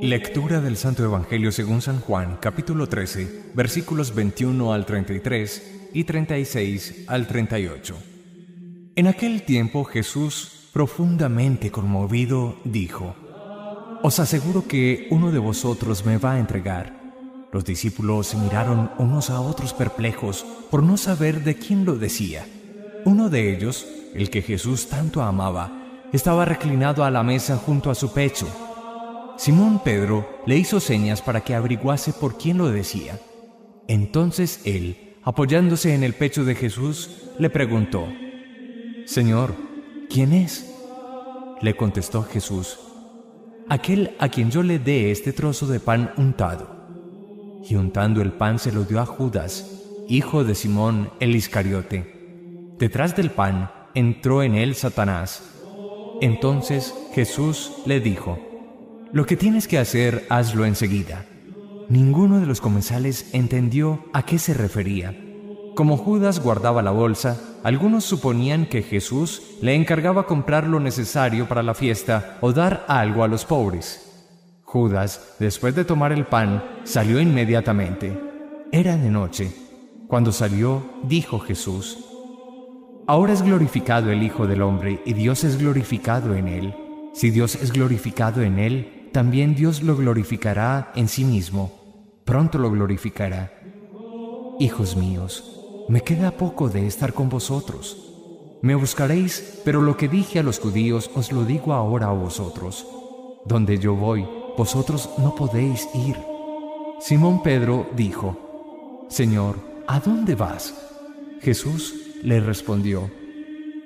Lectura del Santo Evangelio según San Juan, capítulo 13, versículos 21 al 33 y 36 al 38. En aquel tiempo Jesús, profundamente conmovido, dijo: «Os aseguro que uno de vosotros me va a entregar». Los discípulos se miraron unos a otros perplejos por no saber de quién lo decía. Uno de ellos, el que Jesús tanto amaba, estaba reclinado a la mesa junto a su pecho. Simón Pedro le hizo señas para que averiguase por quién lo decía. Entonces él, apoyándose en el pecho de Jesús, le preguntó: «Señor, ¿quién es?». Le contestó Jesús: «Aquel a quien yo le dé este trozo de pan untado». Y untando el pan se lo dio a Judas, hijo de Simón el Iscariote. Detrás del pan entró en él Satanás. Entonces Jesús le dijo: «Lo que tienes que hacer, hazlo enseguida». Ninguno de los comensales entendió a qué se refería. Como Judas guardaba la bolsa, algunos suponían que Jesús le encargaba comprar lo necesario para la fiesta o dar algo a los pobres. Judas, después de tomar el pan, salió inmediatamente. Era de noche. Cuando salió, dijo Jesús: «Ahora es glorificado el Hijo del Hombre y Dios es glorificado en él. Si Dios es glorificado en él, también Dios lo glorificará en sí mismo. Pronto lo glorificará. Hijos míos, me queda poco de estar con vosotros. Me buscaréis, pero lo que dije a los judíos os lo digo ahora a vosotros. Donde yo voy, vosotros no podéis ir». Simón Pedro dijo: «Señor, ¿a dónde vas?». Jesús le respondió: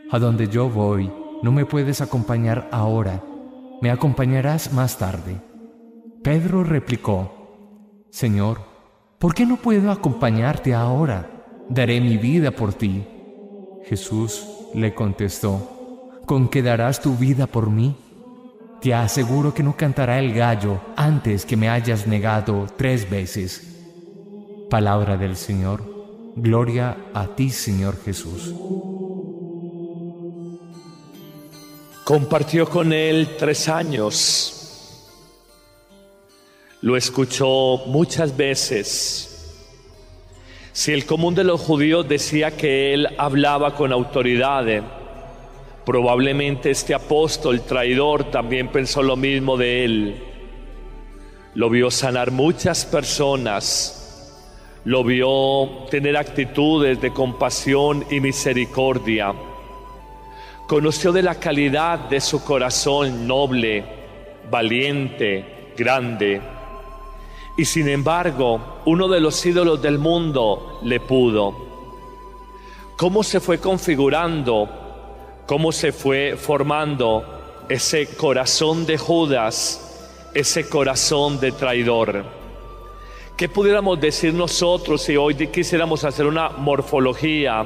«A donde yo voy, no me puedes acompañar ahora. Me acompañarás más tarde». Pedro replicó: «Señor, ¿por qué no puedo acompañarte ahora? Daré mi vida por ti». Jesús le contestó: «¿Con qué darás tu vida por mí? Te aseguro que no cantará el gallo antes que me hayas negado 3 veces». Palabra del Señor. Gloria a ti, Señor Jesús. Compartió con él 3 años. Lo escuchó muchas veces. Si el común de los judíos decía que él hablaba con autoridad, probablemente este apóstol traidor también pensó lo mismo de él. Lo vio sanar muchas personas. Lo vio tener actitudes de compasión y misericordia. Conoció de la calidad de su corazón noble, valiente, grande. Y sin embargo, uno de los ídolos del mundo le pudo. ¿Cómo se fue configurando? ¿Cómo se fue formando ese corazón de Judas, ese corazón de traidor? ¿Qué pudiéramos decir nosotros si hoy quisiéramos hacer una morfología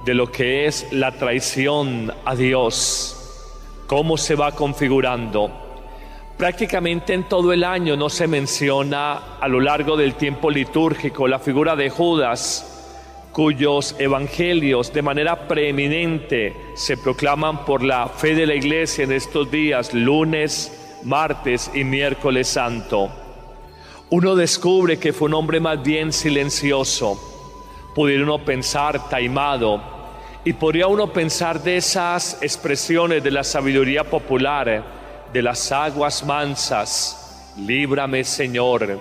de lo que es la traición a Dios? ¿Cómo se va configurando? Prácticamente en todo el año no se menciona a lo largo del tiempo litúrgico la figura de Judas, cuyos evangelios de manera preeminente se proclaman por la fe de la Iglesia en estos días, lunes, martes y miércoles santo. Uno descubre que fue un hombre más bien silencioso, pudiera uno pensar taimado, y podría uno pensar de esas expresiones de la sabiduría popular, de las aguas mansas: líbrame, Señor,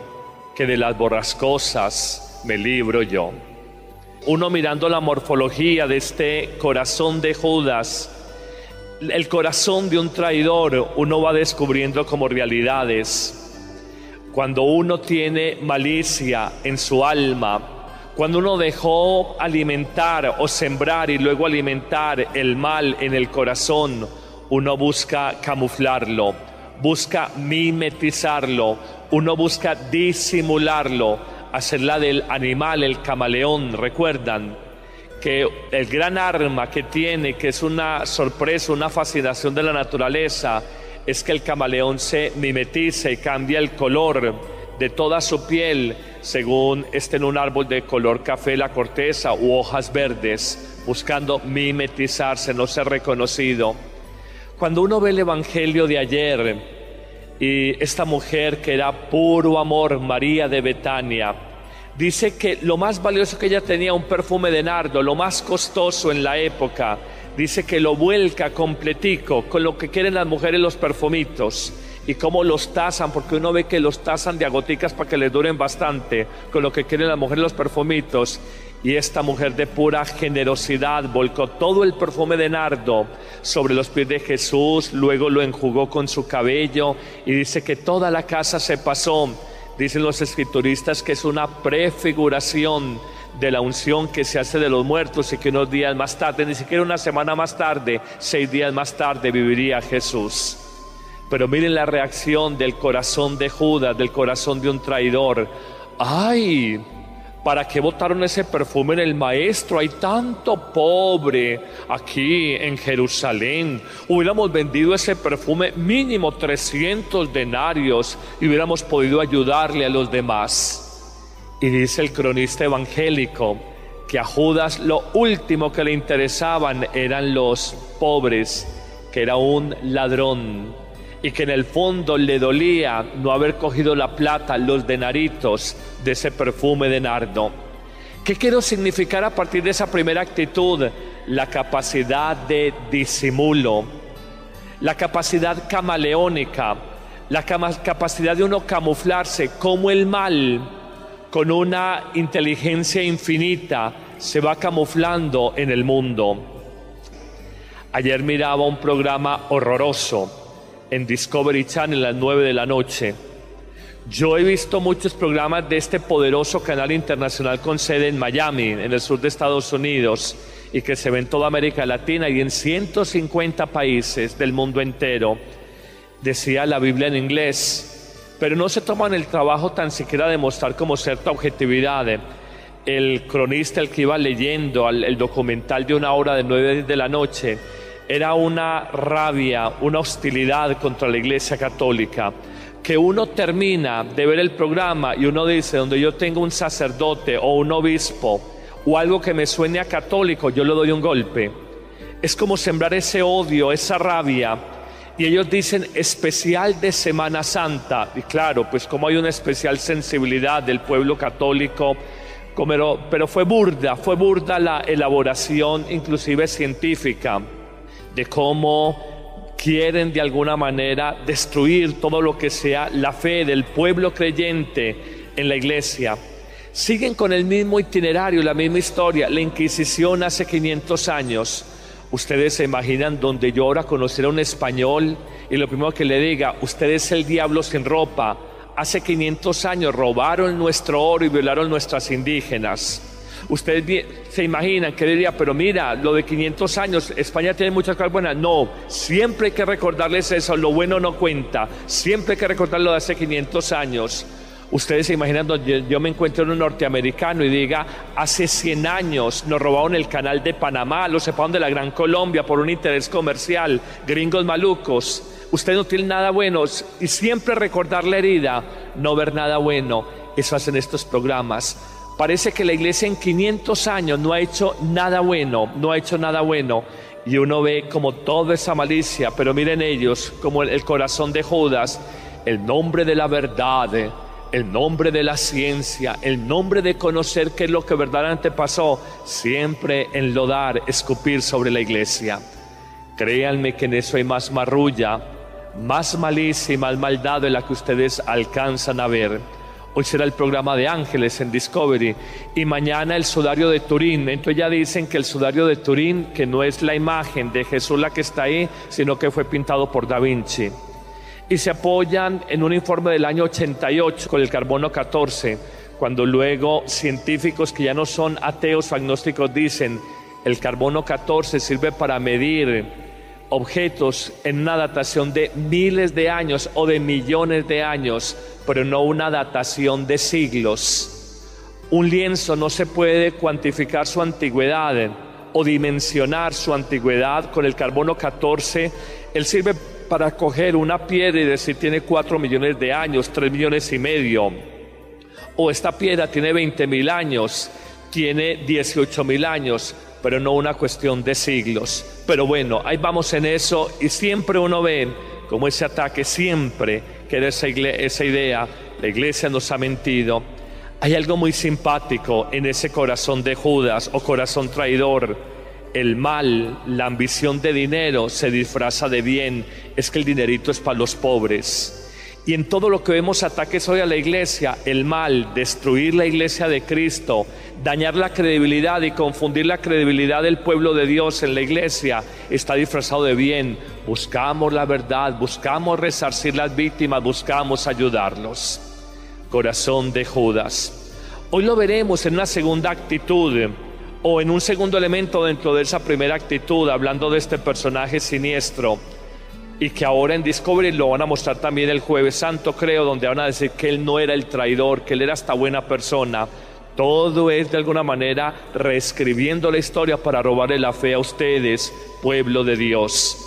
que de las borrascosas me libro yo. Uno mirando la morfología de este corazón de Judas, el corazón de un traidor, uno va descubriendo como realidades. Cuando uno tiene malicia en su alma, cuando uno dejó alimentar o sembrar y luego alimentar el mal en el corazón, uno busca camuflarlo, busca mimetizarlo, uno busca disimularlo, hacerla del animal, el camaleón. Recuerdan que el gran arma que tiene, que es una sorpresa, una fascinación de la naturaleza, es que el camaleón se mimetiza y cambia el color de toda su piel según esté en un árbol de color café la corteza u hojas verdes, buscando mimetizarse, no ser reconocido. Cuando uno ve el evangelio de ayer, Y esta mujer, que era puro amor, María de Betania, dice que lo más valioso que ella tenía, un perfume de nardo, lo más costoso en la época, dice que lo vuelca completico, con lo que quieren las mujeres los perfumitos, y cómo los tasan, porque uno ve que los tasan de a goticas para que les duren bastante, con lo que quieren las mujeres los perfumitos. Y esta mujer de pura generosidad volcó todo el perfume de nardo sobre los pies de Jesús, luego lo enjugó con su cabello, y dice que toda la casa se pasó. Dicen los escrituristas que es una prefiguración de la unción que se hace de los muertos, y que unos días más tarde, ni siquiera una semana más tarde, 6 días más tarde, viviría Jesús. Pero miren la reacción del corazón de Judas, del corazón de un traidor. ¡Ay! ¿Para qué botaron ese perfume en el maestro? Hay tanto pobre aquí en Jerusalén. Hubiéramos vendido ese perfume mínimo 300 denarios y hubiéramos podido ayudarle a los demás. Y dice el cronista evangélico que a Judas lo último que le interesaban eran los pobres, que era un ladrón, y que en el fondo le dolía no haber cogido la plata, los denaritos de ese perfume de nardo. ¿Qué quiero significar a partir de esa primera actitud? La capacidad de disimulo, la capacidad camaleónica, la capacidad de uno camuflarse, como el mal, con una inteligencia infinita, se va camuflando en el mundo. Ayer miraba un programa horroroso en Discovery Channel a las 9 de la noche. Yo he visto muchos programas de este poderoso canal internacional con sede en Miami, en el sur de Estados Unidos, y que se ve en toda América Latina y en 150 países del mundo entero. Decía la Biblia en inglés, pero no se toman el trabajo tan siquiera de mostrar como cierta objetividad. El cronista, el que iba leyendo el documental de 1 hora de 9 de la noche, era una rabia, una hostilidad contra la Iglesia Católica, que uno termina de ver el programa y uno dice, donde yo tengo un sacerdote o un obispo o algo que me suene a católico, yo le doy un golpe. Es como sembrar ese odio, esa rabia. Y ellos dicen especial de Semana Santa, y claro, pues como hay una especial sensibilidad del pueblo católico, pero fue burda la elaboración, inclusive científica, de cómo quieren de alguna manera destruir todo lo que sea la fe del pueblo creyente en la iglesia. Siguen con el mismo itinerario, la misma historia, la Inquisición hace 500 años. Ustedes se imaginan donde yo ahora conociera a un español y lo primero que le diga, usted es el diablo sin ropa. Hace 500 años robaron nuestro oro y violaron nuestras indígenas. Ustedes se imaginan que diría, pero mira, lo de 500 años, España tiene muchas cosas buenas. No, siempre hay que recordarles eso, lo bueno no cuenta. Siempre hay que recordar lo de hace 500 años. Ustedes se imaginan donde yo me encuentro en un norteamericano y diga, hace 100 años nos robaron el canal de Panamá, lo separaron de la Gran Colombia por un interés comercial, gringos malucos. Ustedes no tienen nada bueno, y siempre recordar la herida, no ver nada bueno. Eso hacen estos programas. Parece que la iglesia en 500 años no ha hecho nada bueno, y uno ve como toda esa malicia, pero miren ellos, como el corazón de Judas, el nombre de la verdad, el nombre de la ciencia, el nombre de conocer qué es lo que verdaderamente pasó, siempre enlodar, escupir sobre la iglesia. Créanme que en eso hay más marrulla, más malicia y más maldad de la que ustedes alcanzan a ver. Hoy será el programa de ángeles en Discovery y mañana el sudario de Turín. Entonces ya dicen que el sudario de Turín, que no es la imagen de Jesús la que está ahí, sino que fue pintado por Da Vinci. Y se apoyan en un informe del año 88 con el carbono 14, cuando luego científicos que ya no son ateos o agnósticos dicen el carbono 14 sirve para medir objetos en una datación de miles de años o de millones de años, pero no una datación de siglos. Un lienzo no se puede cuantificar su antigüedad o dimensionar su antigüedad con el carbono 14. Él sirve para coger una piedra y decir tiene 4 millones de años, 3 millones y medio. O esta piedra tiene 20.000 años, tiene 18.000 años, pero no una cuestión de siglos. Pero bueno, ahí vamos en eso y siempre uno ve como ese ataque siempre queda esa idea, la iglesia nos ha mentido. Hay algo muy simpático en ese corazón de Judas o corazón traidor. El mal, la ambición de dinero se disfraza de bien. Es que el dinerito es para los pobres. Y en todo lo que vemos ataques hoy a la iglesia, el mal, destruir la iglesia de Cristo, dañar la credibilidad y confundir la credibilidad del pueblo de Dios en la iglesia, está disfrazado de bien. Buscamos la verdad, buscamos resarcir las víctimas, buscamos ayudarlos. Corazón de Judas. Hoy lo veremos en una segunda actitud, o en un segundo elemento dentro de esa primera actitud, hablando de este personaje siniestro, y que ahora en Discovery lo van a mostrar también el Jueves Santo, creo, donde van a decir que él no era el traidor, que él era esta buena persona. Todo es de alguna manera reescribiendo la historia para robarle la fe a ustedes, pueblo de Dios.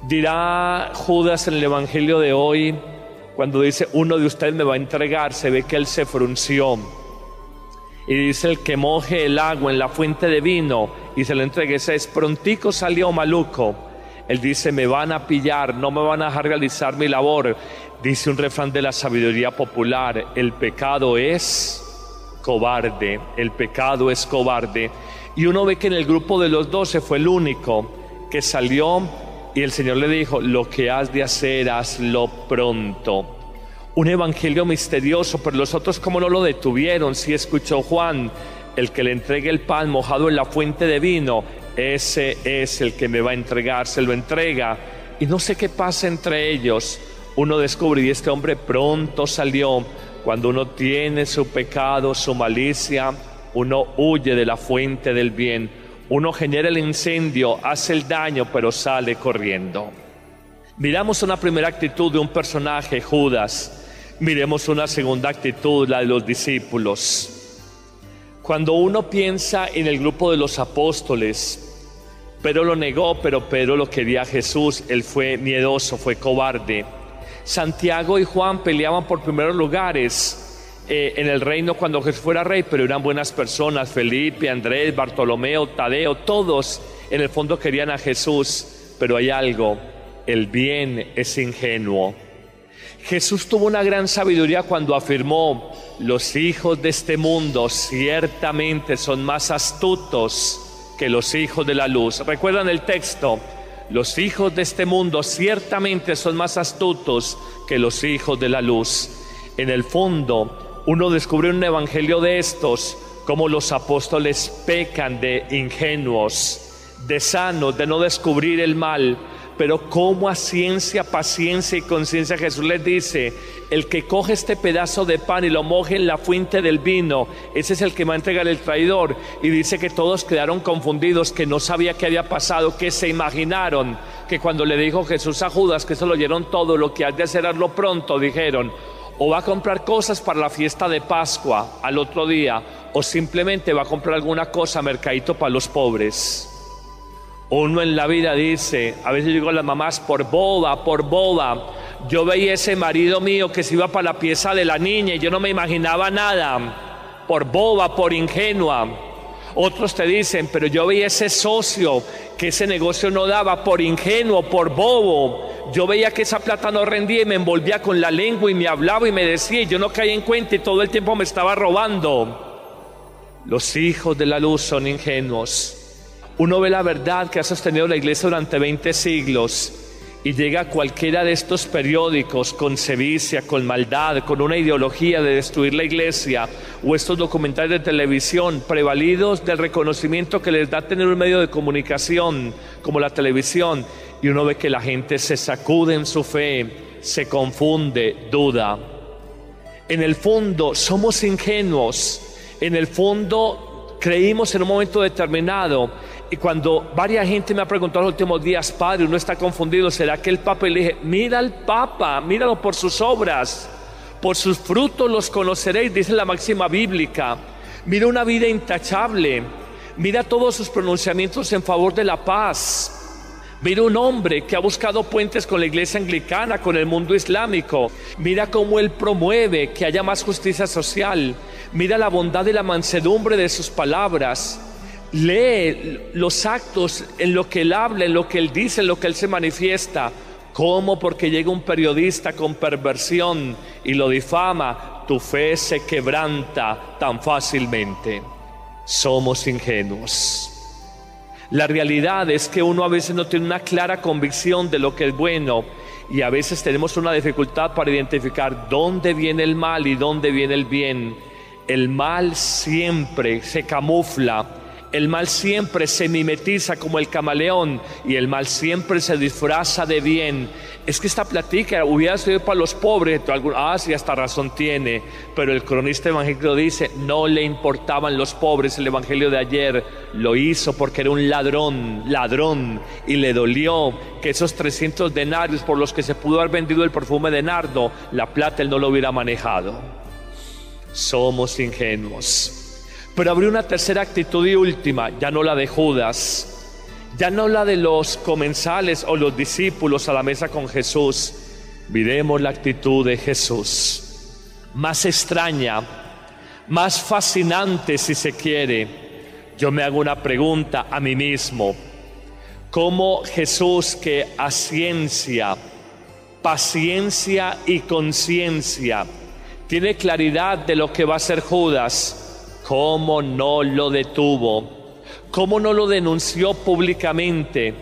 Dirá Judas en el Evangelio de hoy, cuando dice uno de ustedes me va a entregar, se ve que él se frunció. Y dice el que moje el agua en la fuente de vino y se lo entregue, ese es prontico salió maluco. Él dice me van a pillar, no me van a dejar realizar mi labor. Dice un refrán de la sabiduría popular, el pecado es cobarde, el pecado es cobarde. Y uno ve que en el grupo de los 12 fue el único que salió y el Señor le dijo, lo que has de hacer, hazlo pronto. Un evangelio misterioso, pero los otros como no lo detuvieron. Sí escuchó Juan, el que le entregue el pan mojado en la fuente de vino, ese es el que me va a entregar, se lo entrega. Y no sé qué pasa entre ellos. Uno descubre y este hombre pronto salió. Cuando uno tiene su pecado, su malicia, uno huye de la fuente del bien. Uno genera el incendio, hace el daño, pero sale corriendo. Miramos una primera actitud de un personaje, Judas. Miremos una segunda actitud, la de los discípulos. Cuando uno piensa en el grupo de los apóstoles, Pedro lo negó, pero Pedro lo quería a Jesús. Él fue miedoso, fue cobarde. Santiago y Juan peleaban por primeros lugares en el reino cuando Jesús fuera rey, pero eran buenas personas. Felipe, Andrés, Bartolomeo, Tadeo, todos en el fondo querían a Jesús. Pero hay algo, el bien es ingenuo. Jesús tuvo una gran sabiduría cuando afirmó, los hijos de este mundo ciertamente son más astutos que los hijos de la luz. ¿Recuerdan el texto? Los hijos de este mundo ciertamente son más astutos que los hijos de la luz. En el fondo, uno descubre un evangelio de estos, como los apóstoles pecan de ingenuos, de sanos, de no descubrir el mal. Pero como a ciencia, paciencia y conciencia Jesús les dice, el que coge este pedazo de pan y lo moje en la fuente del vino, ese es el que va a entregar el traidor. Y dice que todos quedaron confundidos, que no sabía qué había pasado, que se imaginaron que cuando le dijo Jesús a Judas, que eso lo oyeron todo, lo que has de hacer hazlo pronto, dijeron, o va a comprar cosas para la fiesta de Pascua al otro día, o simplemente va a comprar alguna cosa, mercadito para los pobres. Uno en la vida dice, a veces digo a las mamás, por boba, yo veía ese marido mío que se iba para la pieza de la niña y yo no me imaginaba nada, por boba, por ingenua. Otros te dicen, pero yo veía ese socio que ese negocio no daba, por ingenuo, por bobo. Yo veía que esa plata no rendía y me envolvía con la lengua y me hablaba y me decía, y yo no caía en cuenta y todo el tiempo me estaba robando. Los hijos de la luz son ingenuos. Uno ve la verdad que ha sostenido la iglesia durante 20 siglos y llega a cualquiera de estos periódicos con sevicia, con maldad, con una ideología de destruir la iglesia, o estos documentales de televisión prevalidos del reconocimiento que les da tener un medio de comunicación como la televisión, y uno ve que la gente se sacude en su fe, se confunde, duda. En el fondo somos ingenuos, en el fondo creímos en un momento determinado. Y cuando varias gente me ha preguntado en los últimos días, padre, uno está confundido, ¿será que el Papa? Y le dije, mira al Papa, míralo por sus obras, por sus frutos los conoceréis, dice la máxima bíblica. Mira una vida intachable, mira todos sus pronunciamientos en favor de la paz. Mira un hombre que ha buscado puentes con la iglesia anglicana, con el mundo islámico. Mira cómo él promueve que haya más justicia social. Mira la bondad y la mansedumbre de sus palabras. Lee los actos en lo que él habla, en lo que él dice, en lo que él se manifiesta. ¿Cómo? Porque llega un periodista con perversión y lo difama, tu fe se quebranta tan fácilmente. Somos ingenuos. La realidad es que uno a veces no tiene una clara convicción de lo que es bueno y a veces tenemos una dificultad para identificar dónde viene el mal y dónde viene el bien. El mal siempre se camufla, el mal siempre se mimetiza como el camaleón y el mal siempre se disfraza de bien. Es que esta plática hubiera sido para los pobres, sí, hasta razón tiene, pero el cronista evangélico dice, no le importaban los pobres. El evangelio de ayer lo hizo porque era un ladrón, y le dolió que esos 300 denarios por los que se pudo haber vendido el perfume de nardo, la plata él no lo hubiera manejado. Somos ingenuos. Pero habría una tercera actitud y última, ya no la de Judas, ya no la de los comensales o los discípulos a la mesa con Jesús. Miremos la actitud de Jesús, más extraña, más fascinante si se quiere. Yo me hago una pregunta a mí mismo: ¿cómo Jesús, que a ciencia, paciencia y conciencia tiene claridad de lo que va a ser Judas, cómo no lo detuvo? ¿Cómo no lo denunció públicamente?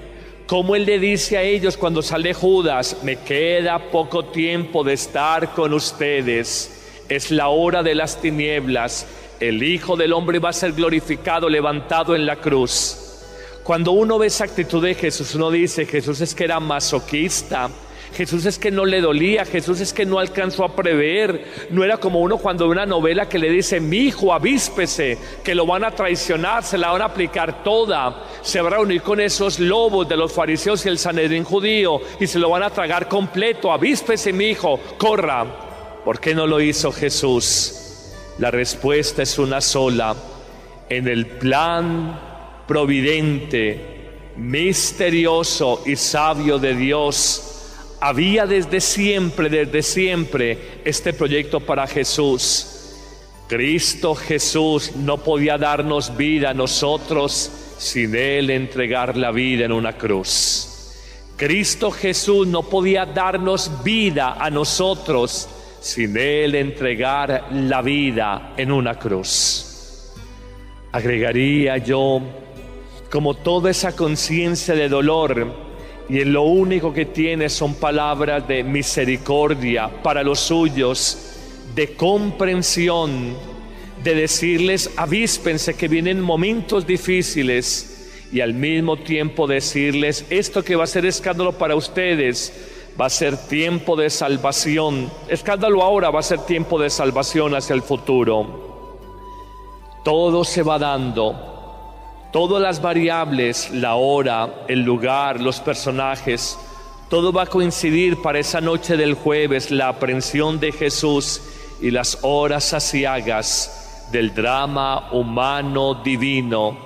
¿Cómo él le dice a ellos cuando sale Judas, me queda poco tiempo de estar con ustedes, es la hora de las tinieblas, el Hijo del Hombre va a ser glorificado, levantado en la cruz? Cuando uno ve esa actitud de Jesús, uno dice, Jesús es que era masoquista, Jesús es que no le dolía, Jesús es que no alcanzó a prever. No era como uno cuando ve una novela que le dice, mi hijo, avíspese, que lo van a traicionar, se la van a aplicar toda, se va a reunir con esos lobos de los fariseos y el Sanedrín judío y se lo van a tragar completo, avíspese mi hijo, corra. ¿Por qué no lo hizo Jesús? La respuesta es una sola: en el plan providente, misterioso y sabio de Dios, había desde siempre, este proyecto para Jesús. Cristo Jesús no podía darnos vida a nosotros sin Él entregar la vida en una cruz. Cristo Jesús no podía darnos vida a nosotros sin Él entregar la vida en una cruz. Agregaría yo, como toda esa conciencia de dolor, y en lo único que tiene son palabras de misericordia para los suyos, de comprensión, de decirles avíspense que vienen momentos difíciles, y al mismo tiempo decirles esto que va a ser escándalo para ustedes va a ser tiempo de salvación. Escándalo ahora, va a ser tiempo de salvación hacia el futuro. Todo se va dando. Todas las variables, la hora, el lugar, los personajes, todo va a coincidir para esa noche del jueves, la aprehensión de Jesús y las horas aciagas del drama humano divino,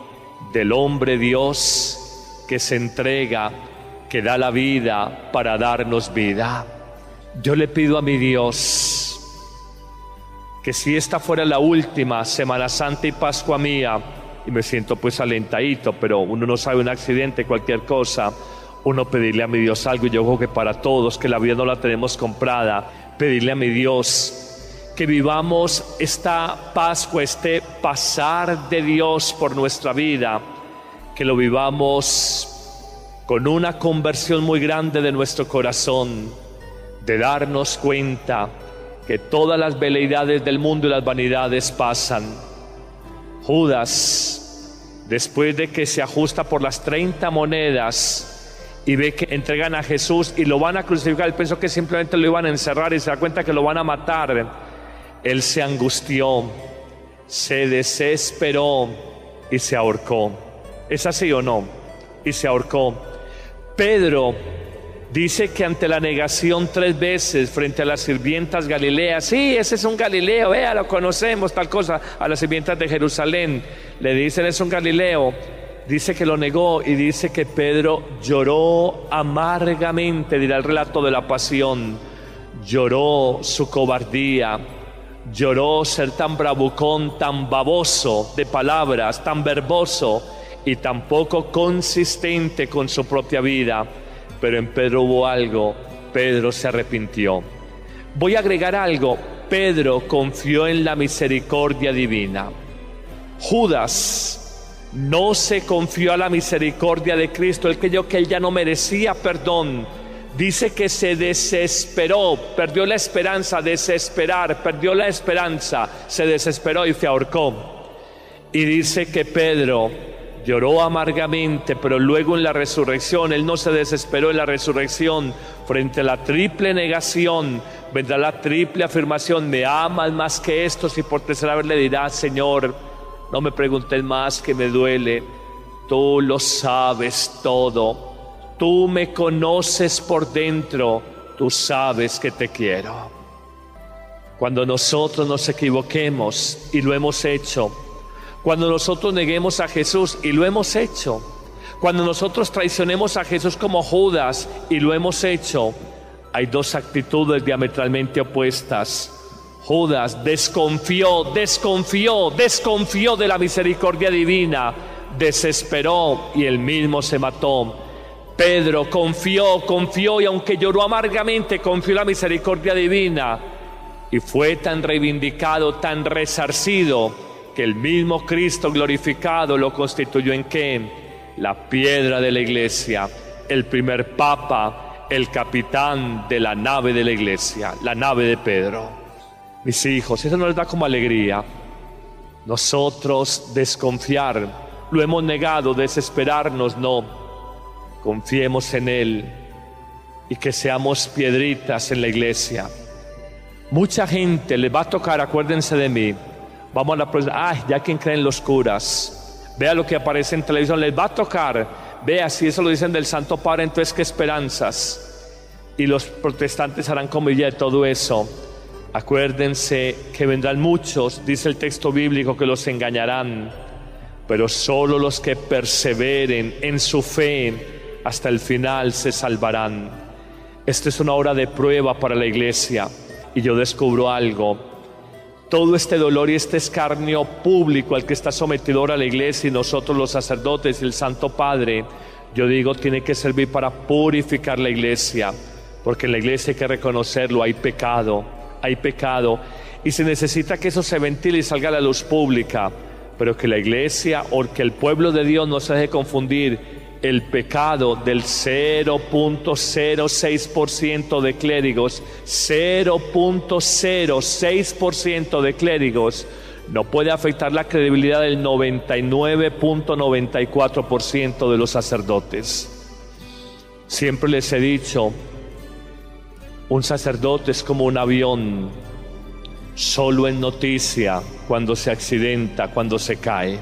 del hombre Dios que se entrega, que da la vida para darnos vida. Yo le pido a mi Dios que si esta fuera la última Semana Santa y Pascua mía, y me siento pues alentadito, pero uno no sabe, un accidente, cualquier cosa, uno pedirle a mi Dios algo, y yo creo que para todos, que la vida no la tenemos comprada, pedirle a mi Dios que vivamos esta Pascua, este pasar de Dios por nuestra vida, que lo vivamos con una conversión muy grande de nuestro corazón, de darnos cuenta que todas las veleidades del mundo y las vanidades pasan. Judas, después de que se ajusta por las 30 monedas y ve que entregan a Jesús y lo van a crucificar, él pensó que simplemente lo iban a encerrar y se da cuenta que lo van a matar. Él se angustió, se desesperó y se ahorcó. ¿Es así o no? Y se ahorcó. Pedro dice que ante la negación 3 veces frente a las sirvientas galileas, sí, ese es un Galileo, lo conocemos, tal cosa, a las sirvientas de Jerusalén, le dicen es un Galileo, dice que lo negó y dice que Pedro lloró amargamente, dirá el relato de la pasión, lloró su cobardía, lloró ser tan bravucón, tan baboso de palabras, tan verboso y tan poco consistente con su propia vida. pero en Pedro hubo algo. Pedro se arrepintió. Voy a agregar algo. Pedro confió en la misericordia divina. Judas no se confió a la misericordia de Cristo. Él creyó que él ya no merecía perdón. Dice que se desesperó, perdió la esperanza, perdió la esperanza, se desesperó y se ahorcó. Y dice que Pedro lloró amargamente, pero luego en la resurrección, él no se desesperó en la resurrección, frente a la triple negación, vendrá la triple afirmación: me amas más que estos, y por tercera vez le dirá: Señor, no me preguntes más, que me duele, tú lo sabes todo. Tú me conoces por dentro, tú sabes que te quiero. Cuando nosotros nos equivoquemos, y lo hemos hecho, cuando nosotros neguemos a Jesús, y lo hemos hecho, cuando nosotros traicionemos a Jesús como Judas, y lo hemos hecho, hay dos actitudes diametralmente opuestas. Judas desconfió de la misericordia divina, desesperó y él mismo se mató. Pedro confió y aunque lloró amargamente, confió en la misericordia divina y fue tan reivindicado, tan resarcido, que el mismo Cristo glorificado lo constituyó en ¿qué? La piedra de la iglesia, el primer papa, el capitán de la nave de la iglesia, la nave de Pedro. Mis hijos, eso nos da como alegría. Nosotros desconfiar, lo hemos negado, desesperarnos, no. Confiemos en Él y que seamos piedritas en la iglesia. Mucha gente les va a tocar, acuérdense de mí. Vamos a la próxima. Ya quien cree en los curas. Vea lo que aparece en televisión, les va a tocar. Vea, si eso lo dicen del Santo Padre, entonces qué esperanzas. Y los protestantes harán comilla de todo eso. Acuérdense que vendrán muchos, dice el texto bíblico, que los engañarán, pero solo los que perseveren en su fe hasta el final se salvarán. Esta es una hora de prueba para la iglesia, y yo descubro algo. Todo este dolor y este escarnio público al que está sometido ahora la iglesia, y nosotros los sacerdotes y el Santo Padre, yo digo, tiene que servir para purificar la iglesia, porque en la iglesia hay que reconocerlo, hay pecado, y se necesita que eso se ventile y salga a la luz pública, pero que la iglesia o que el pueblo de Dios no se deje confundir. El pecado del 0.06% de clérigos, 0.06% de clérigos, no puede afectar la credibilidad del 99.94% de los sacerdotes. Siempre les he dicho, un sacerdote es como un avión, solo en noticia cuando se accidenta, cuando se cae.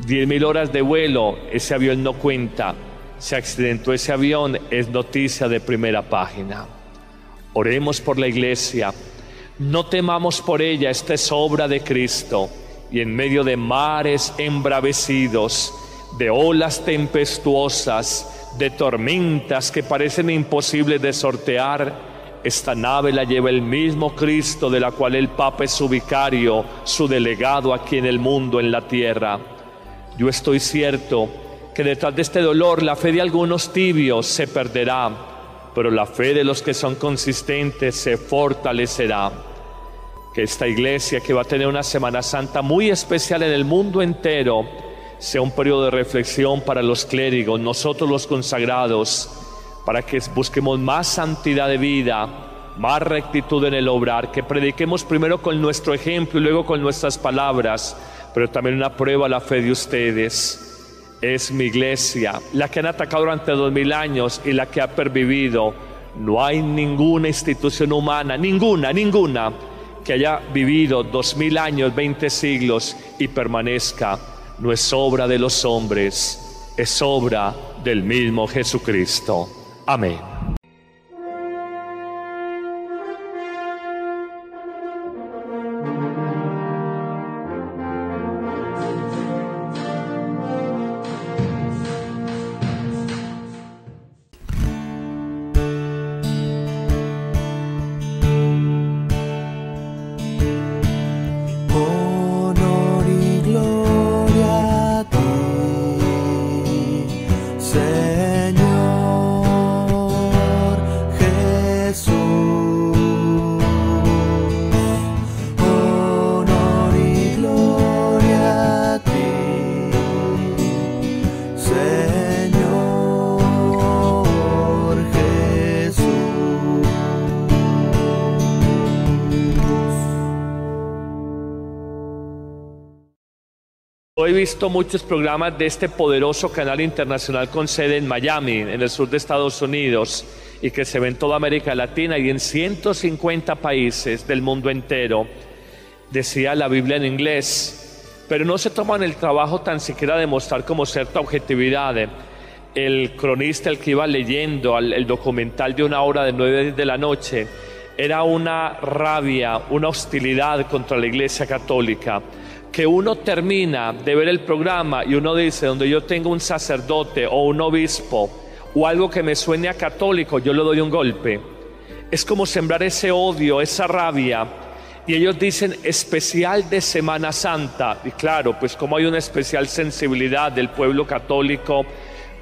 10.000 horas de vuelo, ese avión no cuenta. Se accidentó ese avión, es noticia de primera página. Oremos por la iglesia, no temamos por ella, esta es obra de Cristo. Y en medio de mares embravecidos, de olas tempestuosas, de tormentas que parecen imposibles de sortear, esta nave la lleva el mismo Cristo, de la cual el Papa es su vicario, su delegado aquí en el mundo, en la tierra. Yo estoy cierto que detrás de este dolor la fe de algunos tibios se perderá, pero la fe de los que son consistentes se fortalecerá. Que esta iglesia, que va a tener una Semana Santa muy especial en el mundo entero, sea un periodo de reflexión para los clérigos, nosotros los consagrados, para que busquemos más santidad de vida, más rectitud en el obrar, que prediquemos primero con nuestro ejemplo y luego con nuestras palabras, pero también una prueba a la fe de ustedes. Es mi iglesia, la que han atacado durante 2000 años y la que ha pervivido. No hay ninguna institución humana, ninguna, que haya vivido 2000 años, 20 siglos y permanezca. No es obra de los hombres, es obra del mismo Jesucristo. Amén. Señor. He visto muchos programas de este poderoso canal internacional con sede en Miami, en el sur de Estados Unidos, y que se ve en toda América Latina y en 150 países del mundo entero. Decía la Biblia en inglés, pero no se toman el trabajo tan siquiera de mostrar como cierta objetividad. El cronista, el que iba leyendo el documental de 1 hora de 9 de la noche, era una rabia, una hostilidad contra la Iglesia Católica, que uno termina de ver el programa y uno dice, donde yo tengo un sacerdote o un obispo o algo que me suene a católico, yo le doy un golpe. Es como sembrar ese odio, esa rabia. Y ellos dicen especial de Semana Santa. Y claro, pues como hay una especial sensibilidad del pueblo católico,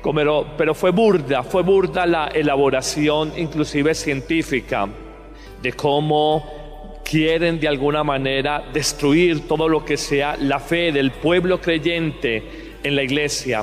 pero fue burda la elaboración, inclusive científica, de cómo quieren de alguna manera destruir todo lo que sea la fe del pueblo creyente en la iglesia.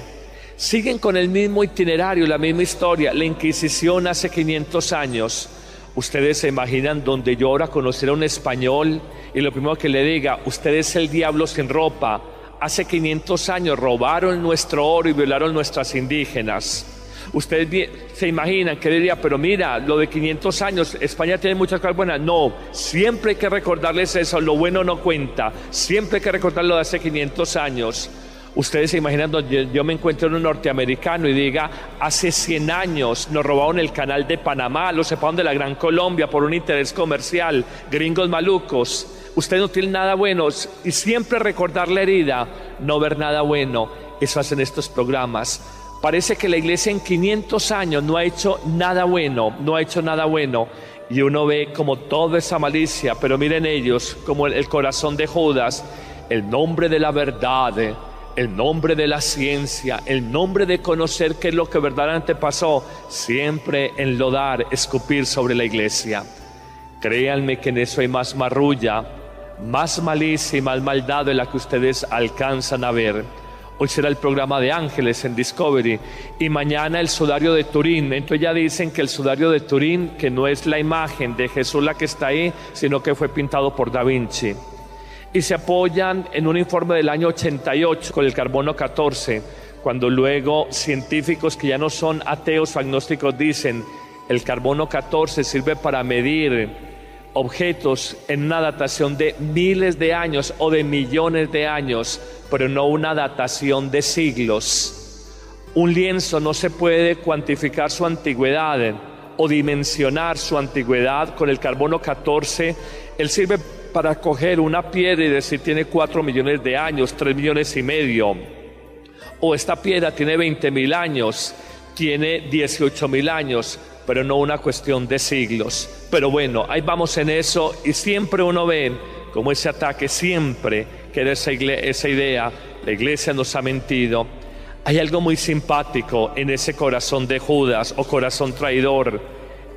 Siguen con el mismo itinerario, la misma historia. La Inquisición hace 500 años. Ustedes se imaginan donde yo ahora conociera a un español y lo primero que le diga, usted es el diablo sin ropa. Hace 500 años robaron nuestro oro y violaron nuestras indígenas. Ustedes se imaginan que diría, pero mira, lo de 500 años, España tiene muchas cosas buenas. No, siempre hay que recordarles eso, lo bueno no cuenta. Siempre hay que recordar lo de hace 500 años. Ustedes se imaginan donde yo me encuentro en un norteamericano y diga, hace 100 años nos robaron el canal de Panamá, lo separaron de la Gran Colombia por un interés comercial, gringos malucos. Ustedes no tienen nada bueno y siempre recordar la herida, no ver nada bueno. Eso hacen estos programas. Parece que la iglesia en 500 años no ha hecho nada bueno, y uno ve como toda esa malicia, pero miren ellos, como el corazón de Judas, el nombre de la verdad, el nombre de la ciencia, el nombre de conocer qué es lo que verdaderamente pasó, siempre enlodar, escupir sobre la iglesia. Créanme que en eso hay más marrulla, más malicia y más maldad de la que ustedes alcanzan a ver. Hoy será el programa de Ángeles en Discovery y mañana el sudario de Turín. Entonces ya dicen que el sudario de Turín, que no es la imagen de Jesús la que está ahí, sino que fue pintado por Da Vinci. Y se apoyan en un informe del año 88 con el carbono 14, cuando luego científicos que ya no son ateos o agnósticos dicen el carbono 14 sirve para medir objetos en una datación de miles de años o de millones de años, pero no una datación de siglos. Un lienzo no se puede cuantificar su antigüedad o dimensionar su antigüedad con el carbono 14. Él sirve para coger una piedra y decir tiene 4 millones de años, 3 millones y medio. O esta piedra tiene 20.000 años, tiene 18.000 años, pero no una cuestión de siglos. Pero bueno, ahí vamos en eso y siempre uno ve como ese ataque, siempre que era esa idea, la iglesia nos ha mentido. Hay algo muy simpático en ese corazón de Judas o corazón traidor.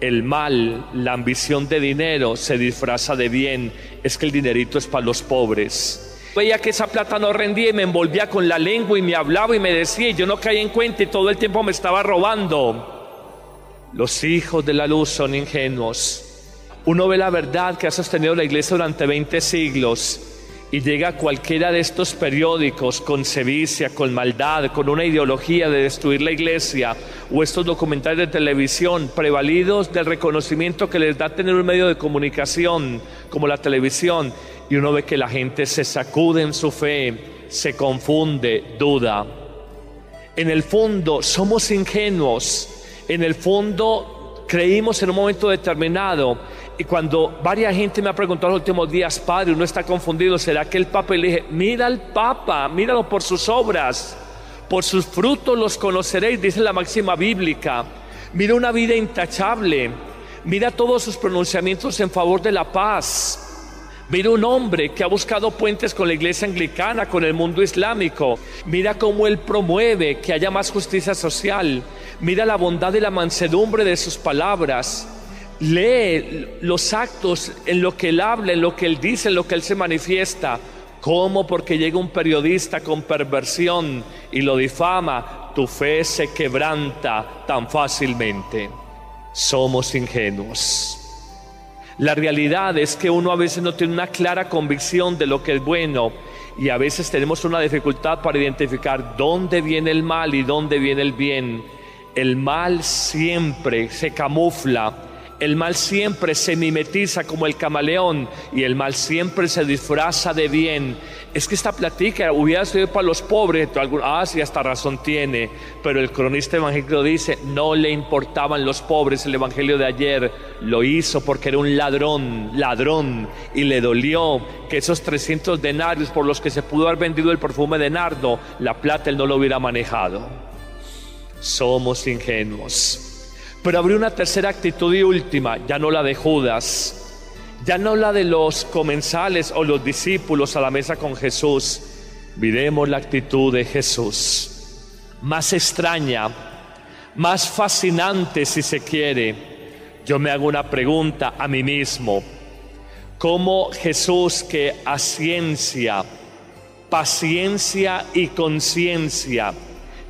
El mal, la ambición de dinero se disfraza de bien. Es que el dinerito es para los pobres. Veía que esa plata no rendía y me envolvía con la lengua y me hablaba y me decía y yo no caía en cuenta y todo el tiempo me estaba robando. Los hijos de la luz son ingenuos. Uno ve la verdad que ha sostenido la iglesia durante 20 siglos y llega a cualquiera de estos periódicos con sevicia, con maldad, con una ideología de destruir la iglesia, o estos documentales de televisión prevalidos del reconocimiento que les da tener un medio de comunicación como la televisión, y uno ve que la gente se sacude en su fe, se confunde, duda. En el fondo somos ingenuos, en el fondo creímos en un momento determinado. Y cuando varias gente me ha preguntado en los últimos días, padre, uno está confundido, ¿será que el Papa? Y le dije, mira al Papa, míralo por sus obras, por sus frutos los conoceréis, dice la máxima bíblica. Mira una vida intachable, mira todos sus pronunciamientos en favor de la paz. Mira un hombre que ha buscado puentes con la iglesia anglicana, con el mundo islámico. Mira cómo él promueve que haya más justicia social. Mira la bondad y la mansedumbre de sus palabras. Lee los actos en lo que él habla, en lo que él dice, en lo que él se manifiesta. ¿Cómo? Porque llega un periodista con perversión y lo difama. Tu fe se quebranta tan fácilmente. Somos ingenuos. La realidad es que uno a veces no tiene una clara convicción de lo que es bueno y a veces tenemos una dificultad para identificar dónde viene el mal y dónde viene el bien. El mal siempre se camufla, el mal siempre se mimetiza como el camaleón y el mal siempre se disfraza de bien. Es que esta plática hubiera sido para los pobres, sí, hasta razón tiene, pero el cronista evangélico dice, no le importaban los pobres. El evangelio de ayer lo hizo porque era un ladrón, y le dolió que esos 300 denarios por los que se pudo haber vendido el perfume de nardo, la plata él no lo hubiera manejado. Somos ingenuos. Pero habría una tercera actitud y última, ya no la de Judas, ya no la de los comensales o los discípulos a la mesa con Jesús. Miremos la actitud de Jesús, más extraña, más fascinante si se quiere. Yo me hago una pregunta a mí mismo: ¿cómo Jesús, que a ciencia, paciencia y conciencia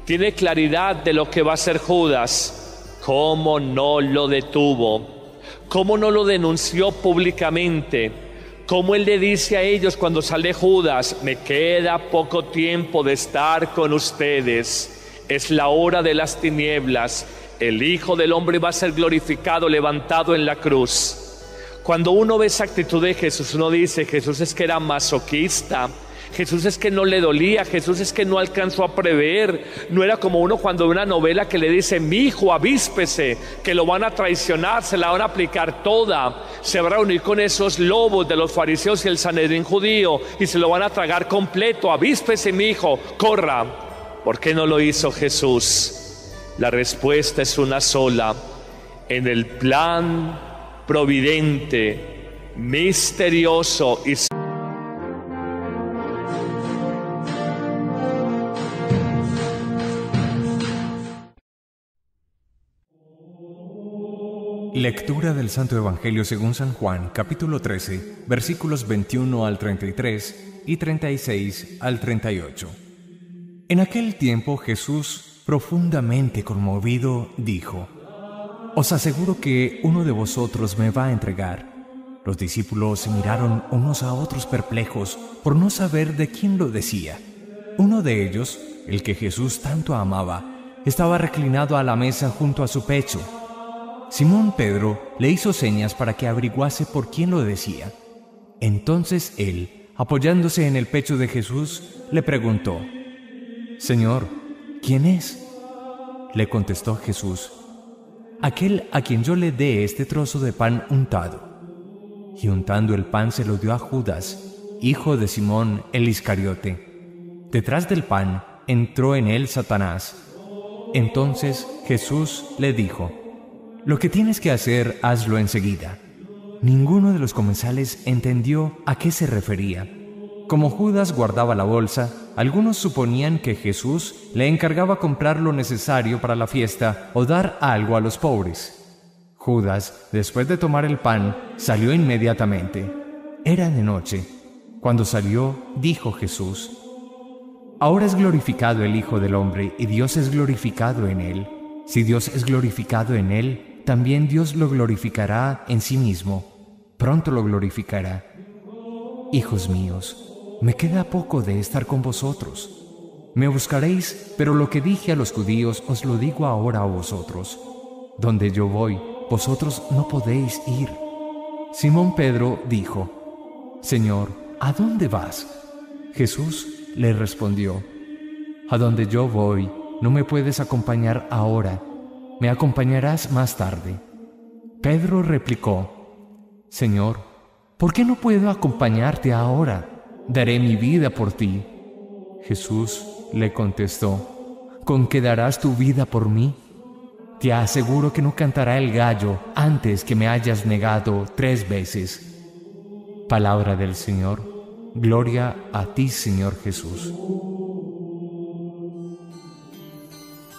tiene claridad de lo que va a ser Judas, cómo no lo detuvo? ¿Cómo no lo denunció públicamente? ¿Cómo él le dice a ellos cuando sale Judas, me queda poco tiempo de estar con ustedes, es la hora de las tinieblas, el Hijo del Hombre va a ser glorificado, levantado en la cruz? Cuando uno ve esa actitud de Jesús, uno dice, Jesús es que era masoquista, Jesús es que no le dolía, Jesús es que no alcanzó a prever. No era como uno cuando ve una novela que le dice, mi hijo, avíspese, que lo van a traicionar, se la van a aplicar toda, se va a reunir con esos lobos de los fariseos y el Sanedrín judío y se lo van a tragar completo. Avíspese, mi hijo, corra. ¿Por qué no lo hizo Jesús? La respuesta es una sola: en el plan providente, misterioso y Lectura del Santo Evangelio según San Juan, capítulo 13, versículos 21 al 33 y 36 al 38. En aquel tiempo Jesús, profundamente conmovido, dijo: Os aseguro que uno de vosotros me va a entregar. Los discípulos se miraron unos a otros perplejos por no saber de quién lo decía. Uno de ellos, el que Jesús tanto amaba, estaba reclinado a la mesa junto a su pecho. Simón Pedro le hizo señas para que averiguase por quién lo decía. Entonces él, apoyándose en el pecho de Jesús, le preguntó: Señor, ¿quién es? Le contestó Jesús: aquel a quien yo le dé este trozo de pan untado. Y untando el pan se lo dio a Judas, hijo de Simón el Iscariote. Detrás del pan entró en él Satanás. Entonces Jesús le dijo: Lo que tienes que hacer, hazlo enseguida. Ninguno de los comensales entendió a qué se refería. Como Judas guardaba la bolsa, algunos suponían que Jesús le encargaba comprar lo necesario para la fiesta o dar algo a los pobres. Judas, después de tomar el pan, salió inmediatamente. Era de noche. Cuando salió, dijo Jesús: Ahora es glorificado el Hijo del Hombre y Dios es glorificado en él. Si Dios es glorificado en él, también Dios lo glorificará en sí mismo. Pronto lo glorificará. Hijos míos, me queda poco de estar con vosotros. Me buscaréis, pero lo que dije a los judíos os lo digo ahora a vosotros. Donde yo voy, vosotros no podéis ir. Simón Pedro dijo: Señor, ¿a dónde vas? Jesús le respondió: A donde yo voy, no me puedes acompañar ahora. Me acompañarás más tarde. Pedro replicó: Señor, ¿por qué no puedo acompañarte ahora? Daré mi vida por ti. Jesús le contestó: ¿Con qué darás tu vida por mí? Te aseguro que no cantará el gallo antes que me hayas negado 3 veces. Palabra del Señor. Gloria a ti, Señor Jesús.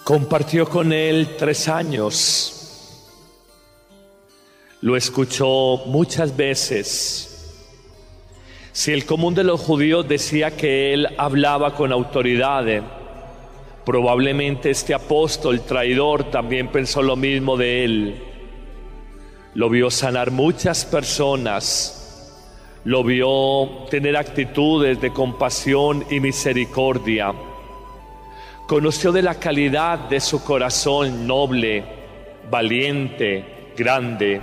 Compartió con él 3 años. Lo escuchó muchas veces. Si el común de los judíos decía que él hablaba con autoridad, probablemente este apóstol traidor también pensó lo mismo de él. Lo vio sanar muchas personas, lo vio tener actitudes de compasión y misericordia. Conoció de la calidad de su corazón noble, valiente, grande.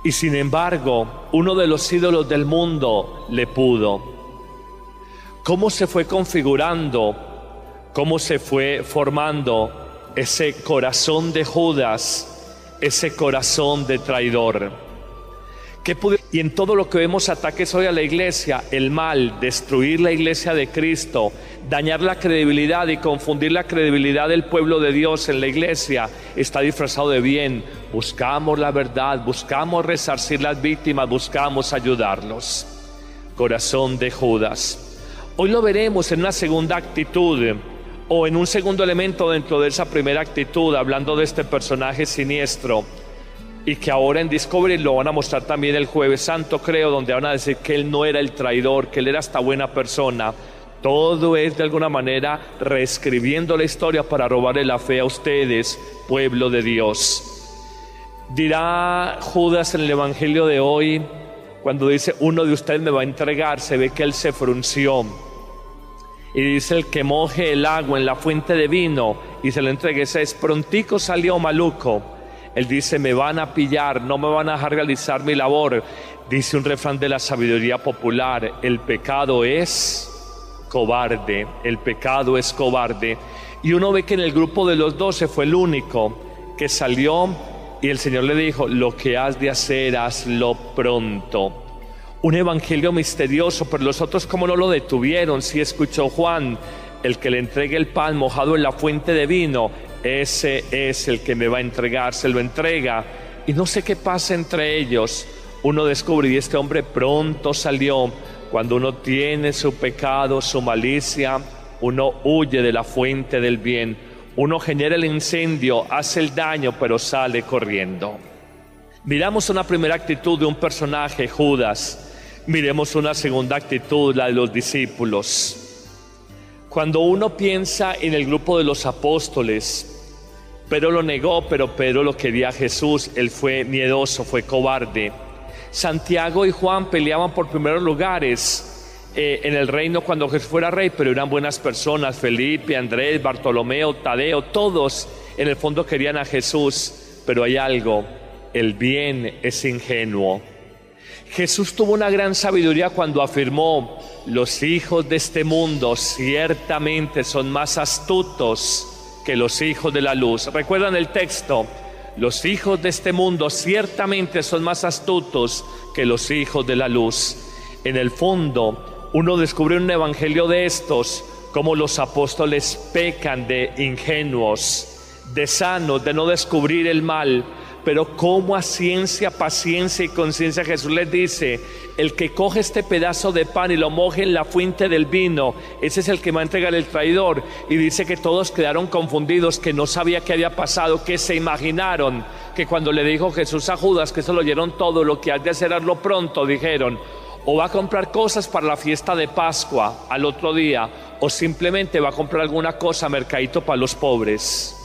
Y sin embargo, uno de los ídolos del mundo le pudo. ¿Cómo se fue configurando? ¿Cómo se fue formando ese corazón de Judas, ese corazón de traidor? Y en todo lo que vemos ataques hoy a la iglesia, el mal, destruir la iglesia de Cristo, dañar la credibilidad y confundir la credibilidad del pueblo de Dios en la iglesia, está disfrazado de bien. Buscamos la verdad, buscamos resarcir las víctimas, buscamos ayudarlos. Corazón de Judas. Hoy lo veremos en una segunda actitud, o en un segundo elemento dentro de esa primera actitud, hablando de este personaje siniestro, y que ahora en Discovery lo van a mostrar también el Jueves Santo, creo, donde van a decir que él no era el traidor, que él era esta buena persona. Todo es de alguna manera reescribiendo la historia para robarle la fe a ustedes, pueblo de Dios. Dirá Judas en el Evangelio de hoy, cuando dice uno de ustedes me va a entregar, se ve que él se frunció. Y dice el que moje el agua en la fuente de vino y se lo entregue, ese es prontico salió maluco. Él dice, me van a pillar, no me van a dejar realizar mi labor. Dice un refrán de la sabiduría popular, el pecado es cobarde, el pecado es cobarde. Y uno ve que en el grupo de los 12 fue el único que salió y el Señor le dijo, lo que has de hacer, hazlo pronto. Un evangelio misterioso, pero los otros como no lo detuvieron. Sí escuchó Juan, el que le entregue el pan mojado en la fuente de vino, ese es el que me va a entregar, se lo entrega. Y no sé qué pasa entre ellos. Uno descubre y este hombre pronto salió. Cuando uno tiene su pecado, su malicia, uno huye de la fuente del bien. Uno genera el incendio, hace el daño, pero sale corriendo. Miramos una primera actitud de un personaje, Judas. Miremos una segunda actitud, la de los discípulos. Cuando uno piensa en el grupo de los apóstoles, Pedro lo negó, pero Pedro lo quería a Jesús. Él fue miedoso, fue cobarde. Santiago y Juan peleaban por primeros lugares en el reino cuando Jesús fuera rey, pero eran buenas personas. Felipe, Andrés, Bartolomeo, Tadeo, todos en el fondo querían a Jesús. Pero hay algo, el bien es ingenuo. Jesús tuvo una gran sabiduría cuando afirmó, los hijos de este mundo ciertamente son más astutos que los hijos de la luz. ¿Recuerdan el texto? Los hijos de este mundo ciertamente son más astutos que los hijos de la luz. En el fondo, uno descubre un evangelio de estos, como los apóstoles pecan de ingenuos, de sanos, de no descubrir el mal. Pero como a ciencia, paciencia y conciencia Jesús les dice, el que coge este pedazo de pan y lo moje en la fuente del vino, ese es el que va a entregar el traidor. Y dice que todos quedaron confundidos, que no sabía qué había pasado, que se imaginaron que cuando le dijo Jesús a Judas, que eso lo oyeron todo, lo que has de hacer hazlo pronto, dijeron, o va a comprar cosas para la fiesta de Pascua al otro día, o simplemente va a comprar alguna cosa, mercadito para los pobres.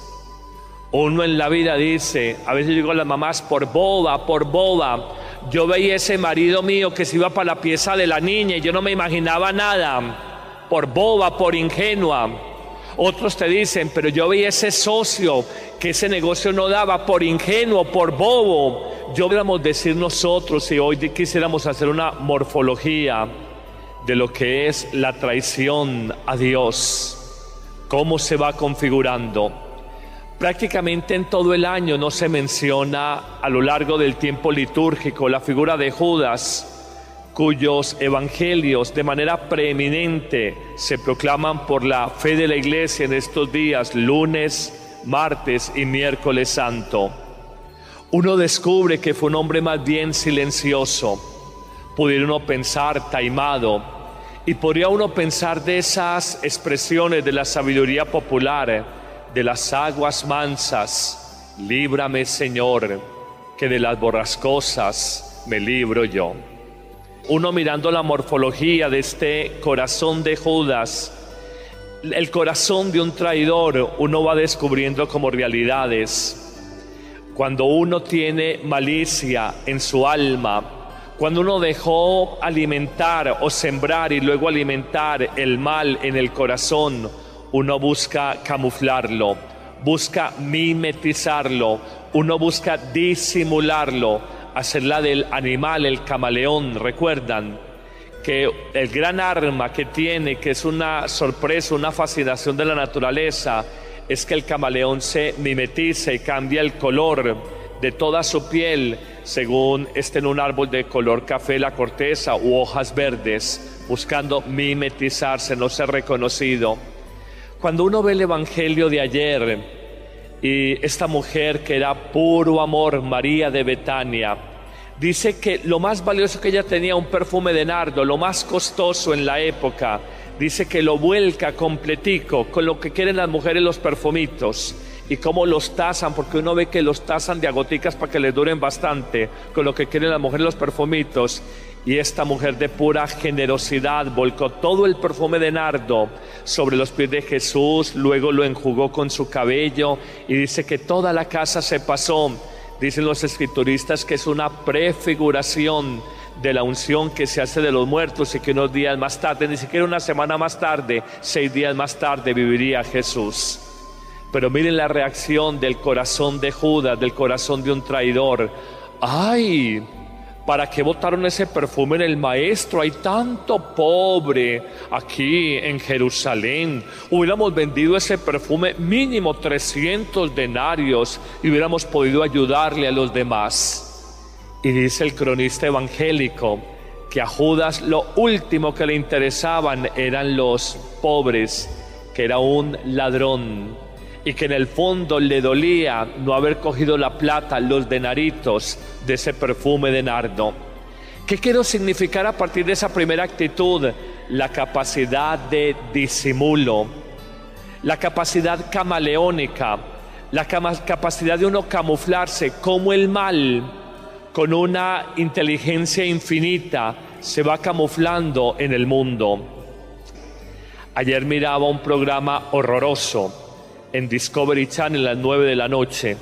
Uno en la vida dice, a veces digo a las mamás, por boba, yo veía ese marido mío que se iba para la pieza de la niña y yo no me imaginaba nada, por boba, por ingenua. Otros te dicen, pero yo veía ese socio que ese negocio no daba, por ingenuo, por bobo. Yo podríamos decir nosotros, si hoy quisiéramos hacer una morfología de lo que es la traición a Dios, cómo se va configurando. Prácticamente en todo el año no se menciona a lo largo del tiempo litúrgico la figura de Judas, cuyos evangelios de manera preeminente se proclaman por la fe de la iglesia en estos días, lunes, martes y miércoles santo. Uno descubre que fue un hombre más bien silencioso, pudiera uno pensar taimado, y podría uno pensar de esas expresiones de la sabiduría popular, de las aguas mansas, líbrame Señor, que de las borrascosas me libro yo. Uno mirando la morfología de este corazón de Judas, el corazón de un traidor, uno va descubriendo como realidades. Cuando uno tiene malicia en su alma, Cuando uno dejó alimentar o sembrar y luego alimentar el mal en el corazón, uno busca camuflarlo, busca mimetizarlo, uno busca disimularlo, hacerla del animal, el camaleón. Recuerdan que el gran arma que tiene, que es una sorpresa, una fascinación de la naturaleza, es que el camaleón se mimetiza y cambia el color de toda su piel según esté en un árbol de color café la corteza u hojas verdes, buscando mimetizarse, no ser reconocido. Cuando uno ve el evangelio de ayer y esta mujer que era puro amor, María de Betania, dice que lo más valioso que ella tenía, un perfume de nardo, lo más costoso en la época, dice que lo vuelca completico con lo que quieren las mujeres, los perfumitos, y cómo los tasan, porque uno ve que los tasan de a goticas para que les duren bastante, con lo que quieren las mujeres, los perfumitos. Y esta mujer de pura generosidad volcó todo el perfume de nardo sobre los pies de Jesús, luego lo enjugó con su cabello y dice que toda la casa se pasó. Dicen los escrituristas que es una prefiguración de la unción que se hace de los muertos y que unos días más tarde, ni siquiera una semana más tarde, 6 días más tarde viviría Jesús. Pero miren la reacción del corazón de Judas, del corazón de un traidor. ¡Ay! ¿Para qué botaron ese perfume en el maestro? Hay tanto pobre aquí en Jerusalén. Hubiéramos vendido ese perfume mínimo 300 denarios y hubiéramos podido ayudarle a los demás. Y dice el cronista evangélico que a Judas lo último que le interesaban eran los pobres, que era un ladrón, y que en el fondo le dolía no haber cogido la plata, los denaritos de ese perfume de nardo. ¿Qué quiero significar a partir de esa primera actitud? La capacidad de disimulo, la capacidad camaleónica, la capacidad de uno camuflarse, como el mal, con una inteligencia infinita, se va camuflando en el mundo. Ayer miraba un programa horroroso en Discovery Channel a las 9 de la noche.